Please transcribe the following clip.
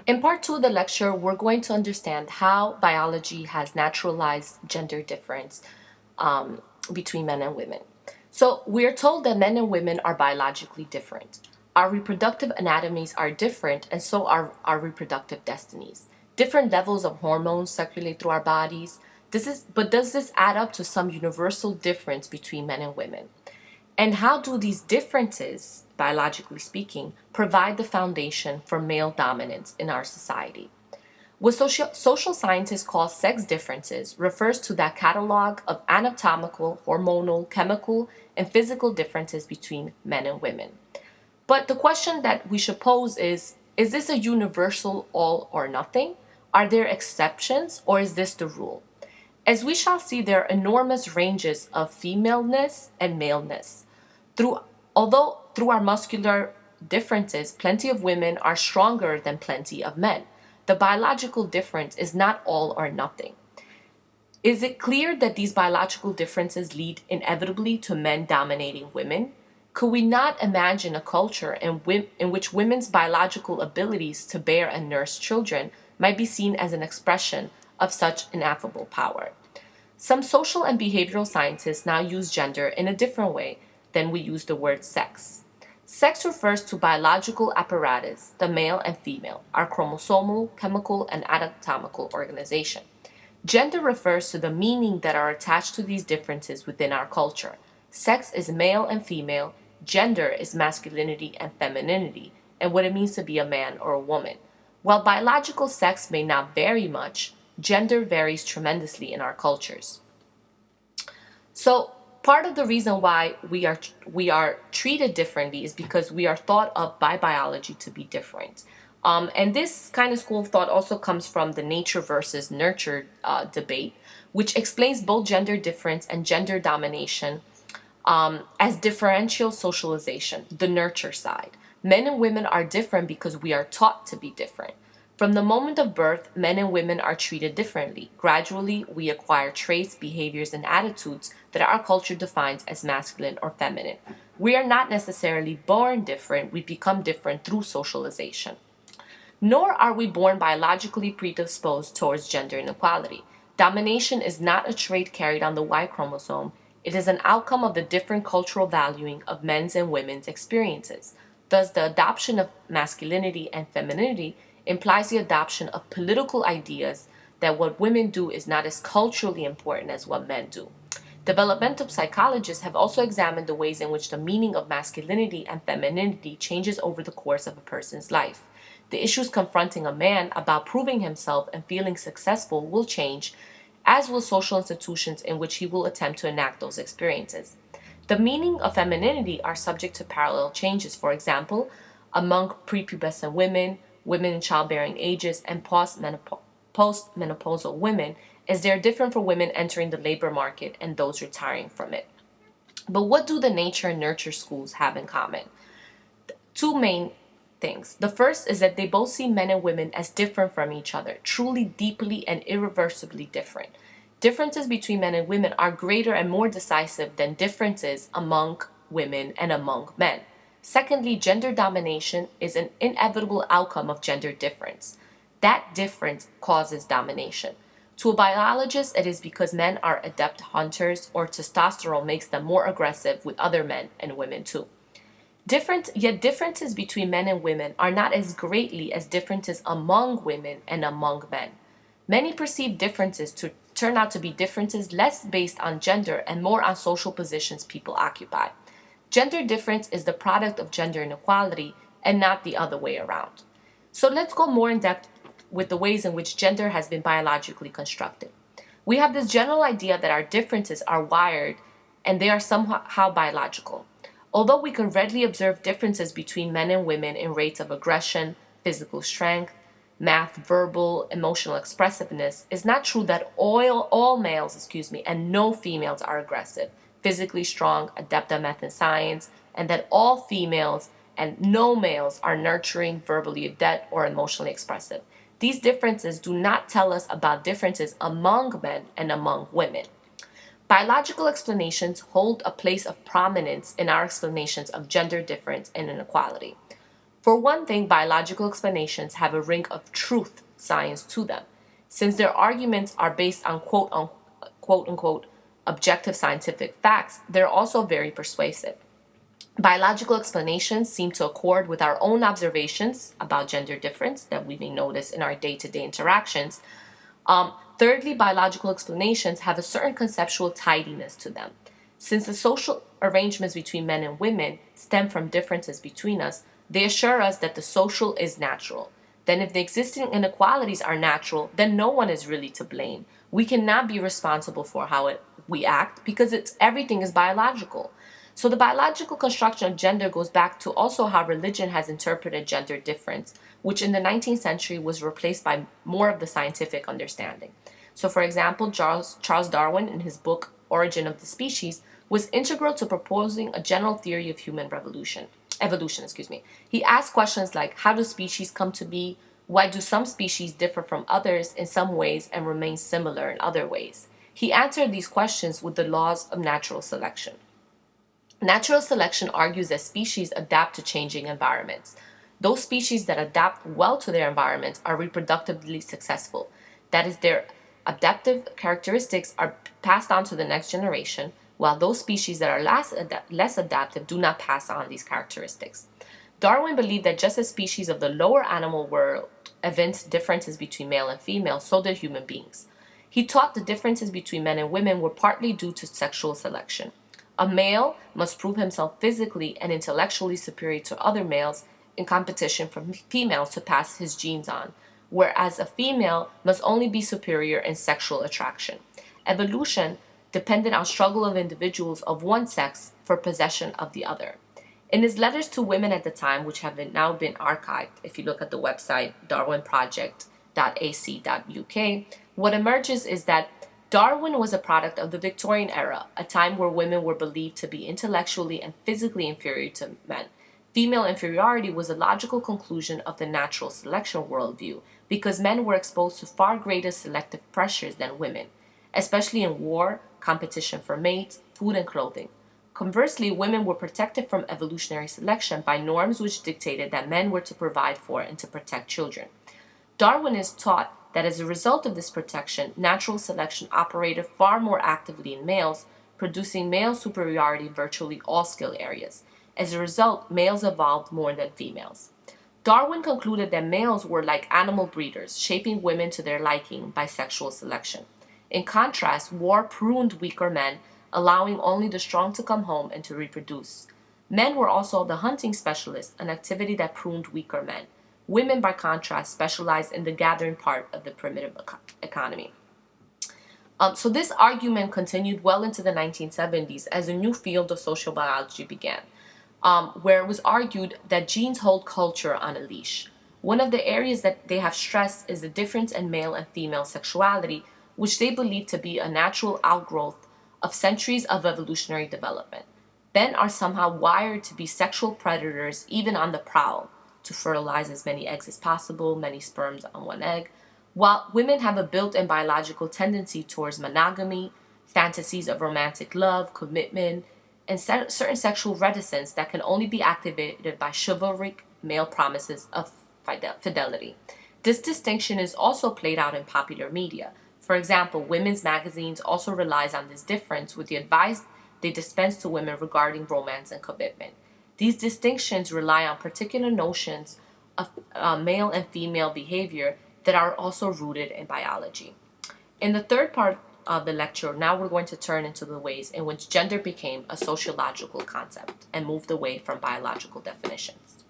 In part two of the lecture, we're going to understand how biology has naturalized gender difference between men and women. So, we're told that men and women are biologically different. Our reproductive anatomies are different, and so are our reproductive destinies. Different levels of hormones circulate through our bodies. But does this add up to some universal difference between men and women? And how do these differences, biologically speaking, provide the foundation for male dominance in our society? What social scientists call sex differences refers to that catalog of anatomical, hormonal, chemical, and physical differences between men and women. But the question that we should pose is this a universal all or nothing? Are there exceptions, or is this the rule? As we shall see, there are enormous ranges of femaleness and maleness. Although through our muscular differences, plenty of women are stronger than plenty of men, the biological difference is not all or nothing. Is it clear that these biological differences lead inevitably to men dominating women? Could we not imagine a culture in which women's biological abilities to bear and nurse children might be seen as an expression of such ineffable power? Some social and behavioral scientists now use gender in a different way than we use the word sex. Sex refers to biological apparatus, the male and female, our chromosomal, chemical, and anatomical organization. Gender refers to the meaning that are attached to these differences within our culture. Sex is male and female, gender is masculinity and femininity, and what it means to be a man or a woman. While biological sex may not vary much, gender varies tremendously in our cultures. So, part of the reason why we are treated differently is because we are thought of by biology to be different. And this kind of school of thought also comes from the nature versus nurture debate, which explains both gender difference and gender domination as differential socialization, the nurture side. Men and women are different because we are taught to be different. From the moment of birth, men and women are treated differently. Gradually, we acquire traits, behaviors, and attitudes that our culture defines as masculine or feminine. We are not necessarily born different, we become different through socialization. Nor are we born biologically predisposed towards gender inequality. Domination is not a trait carried on the Y chromosome, it is an outcome of the different cultural valuing of men's and women's experiences. Thus, the adoption of masculinity and femininity implies the adoption of political ideas that what women do is not as culturally important as what men do. Developmental psychologists have also examined the ways in which the meaning of masculinity and femininity changes over the course of a person's life. The issues confronting a man about proving himself and feeling successful will change, as will social institutions in which he will attempt to enact those experiences. The meaning of femininity are subject to parallel changes, for example, among prepubescent women, women in childbearing ages, and postmenopausal women, as they are different from women entering the labor market and those retiring from it. But what do the nature and nurture schools have in common? Two main things. The first is that they both see men and women as different from each other, truly, deeply, and irreversibly different. Differences between men and women are greater and more decisive than differences among women and among men. Secondly, gender domination is an inevitable outcome of gender difference. That difference causes domination. To a biologist, it is because men are adept hunters or testosterone makes them more aggressive with other men and women too. Yet differences between men and women are not as greatly as differences among women and among men. Many perceive differences to turn out to be differences less based on gender and more on social positions people occupy. Gender difference is the product of gender inequality and not the other way around. So let's go more in depth with the ways in which gender has been biologically constructed. We have this general idea that our differences are wired and they are somehow biological. Although we can readily observe differences between men and women in rates of aggression, physical strength, math, verbal, emotional expressiveness, it's not true that all males, and no females are aggressive, physically strong, adept at math and science, and that all females and no males are nurturing, verbally adept, or emotionally expressive. These differences do not tell us about differences among men and among women. Biological explanations hold a place of prominence in our explanations of gender difference and inequality. For one thing, biological explanations have a ring of truth science to them. Since their arguments are based on quote unquote objective scientific facts, they're also very persuasive. Biological explanations seem to accord with our own observations about gender difference that we may notice in our day-to-day interactions. Thirdly, biological explanations have a certain conceptual tidiness to them. Since the social arrangements between men and women stem from differences between us, they assure us that the social is natural. Then if the existing inequalities are natural, then no one is really to blame. We cannot be responsible for how we act because everything is biological. So the biological construction of gender goes back to also how religion has interpreted gender difference, which in the 19th century was replaced by more of the scientific understanding. So for example, Charles Darwin in his book Origin of the Species was integral to proposing a general theory of human evolution. He asked questions like, how do species come to be? Why do some species differ from others in some ways and remain similar in other ways? He answered these questions with the laws of natural selection. Natural selection argues that species adapt to changing environments. Those species that adapt well to their environments are reproductively successful. That is, their adaptive characteristics are passed on to the next generation, while those species that are less adaptive do not pass on these characteristics. Darwin believed that just as species of the lower animal world evince differences between male and female, so do human beings. He taught the differences between men and women were partly due to sexual selection. A male must prove himself physically and intellectually superior to other males in competition for females to pass his genes on, whereas a female must only be superior in sexual attraction. Evolution depended on struggle of individuals of one sex for possession of the other. In his letters to women at the time, which have now been archived, if you look at the website darwinproject.ac.uk, what emerges is that Darwin was a product of the Victorian era, a time where women were believed to be intellectually and physically inferior to men. Female inferiority was a logical conclusion of the natural selection worldview because men were exposed to far greater selective pressures than women, especially in war, competition for mates, food, and clothing. Conversely, women were protected from evolutionary selection by norms which dictated that men were to provide for and to protect children. Darwinists taught that as a result of this protection, natural selection operated far more actively in males, producing male superiority in virtually all skill areas. As a result, males evolved more than females. Darwin concluded that males were like animal breeders, shaping women to their liking by sexual selection. In contrast, war pruned weaker men, allowing only the strong to come home and to reproduce. Men were also the hunting specialists, an activity that pruned weaker men. Women, by contrast, specialized in the gathering part of the primitive economy. So this argument continued well into the 1970s as a new field of social biology began, where it was argued that genes hold culture on a leash. One of the areas that they have stressed is the difference in male and female sexuality, which they believe to be a natural outgrowth of centuries of evolutionary development. Men are somehow wired to be sexual predators, even on the prowl, to fertilize as many eggs as possible, many sperms on one egg, while women have a built-in biological tendency towards monogamy, fantasies of romantic love, commitment, and certain sexual reticence that can only be activated by chivalric male promises of fidelity. This distinction is also played out in popular media. For example, women's magazines also relies on this difference with the advice they dispense to women regarding romance and commitment. These distinctions rely on particular notions of male and female behavior that are also rooted in biology. In the third part of the lecture, now we're going to turn into the ways in which gender became a sociological concept and moved away from biological definitions.